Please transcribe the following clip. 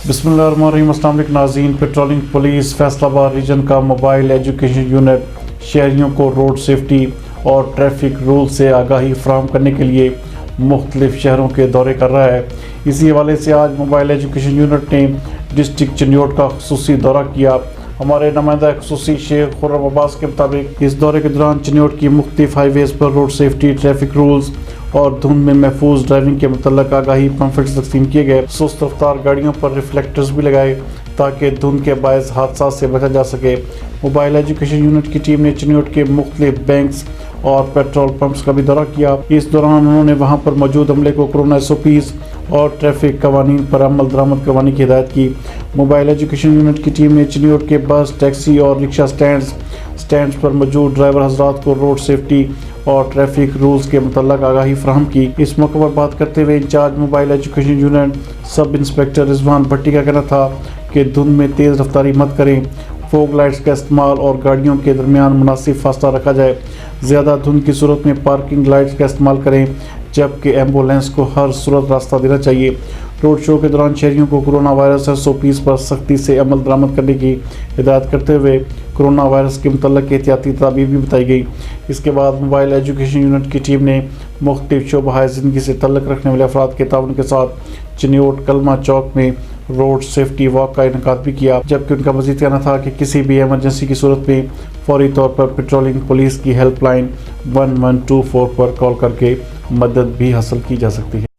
बिस्मिल्लाहिर्रहमानिर्रहीम। अस्सलाम वालेकुम नाज़रीन। पेट्रोलिंग पुलिस फैसलाबाद रीजन का मोबाइल एजुकेशन यूनिट शहरियों को रोड सेफ्टी और ट्रैफिक रूल से आगाही फराहम करने के लिए मुख्तलिफ शहरों के दौरे कर रहा है। इसी हवाले से आज मोबाइल एजुकेशन यूनिट ने डिस्ट्रिक्ट चिन्योट का खुसूसी दौरा किया। हमारे नुमाइंदा खुसूसी शेख खुर्रम अब्बास के मुताबिक इस दौरे के दौरान चिन्योट की मुख्तलिफ हाईवेज़ पर रोड सेफ्टी, ट्रैफिक रूल्स और धुंध में महफूज ड्राइविंग के मुतल्लक आगाही पम्फलेट्स तकसीम किए गए। सुस्त रफ्तार गाड़ियों पर रिफ्लेक्टर्स भी लगाए ताकि धुंध के बायस हादसा से बचा जा सके। मोबाइल एजुकेशन यूनिट की टीम ने चिन्योट के मुख्तलिफ बैंक्स और पेट्रोल पंप्स का भी दौरा किया। इस दौरान उन्होंने वहां पर मौजूद अमले को कोरोना SOPs और ट्रैफिक कवानीन पर अमल दरामद करवाने की हिदायत की। मोबाइल एजुकेशन यूनिट की टीम ने चिन्योट के बस, टैक्सी और रिक्शा स्टैंड्स पर मौजूद ड्राइवर हजरात को रोड सेफ्टी और ट्रैफिक रूल्स के मुतल्लक आगाही फराहम की। इस मौके पर बात करते हुए in charge mobile education unit sub inspector Rizwan Bhatti का कहना था कि धुंध में तेज़ रफ्तारी मत करें, फोग लाइट्स का इस्तेमाल और गाड़ियों के दरमियान मुनासिब फासला रखा जाए। ज़्यादा धुंध की सूरत में पार्किंग लाइट्स का इस्तेमाल करें, जबकि एम्बुलेंस को हर सूरत रास्ता देना चाहिए। रोड शो के दौरान शहरियों को कोरोना वायरस SOPs पर सख्ती से अमल दरामद करने की हिदायत करते हुए कोरोना वायरस के मुतल्लिक़ एहतियाती तदाबीर भी बताई गई। इसके बाद मोबाइल एजुकेशन यूनिट की टीम ने मुख्तलिफ शोबा ज़िंदगी से तल्लुक़ रखने वाले अफराद के ताउन के साथ चिन्योट कलमा चौक में रोड सेफ्टी वॉक का इनेकाद भी किया, जबकि उनका मज़ीद कहना था कि किसी भी एमरजेंसी की सूरत में फौरी तौर पर पेट्रोलिंग पुलिस की हेल्पलाइन 1124 पर कॉल करके मदद भी हासिल की जा सकती है।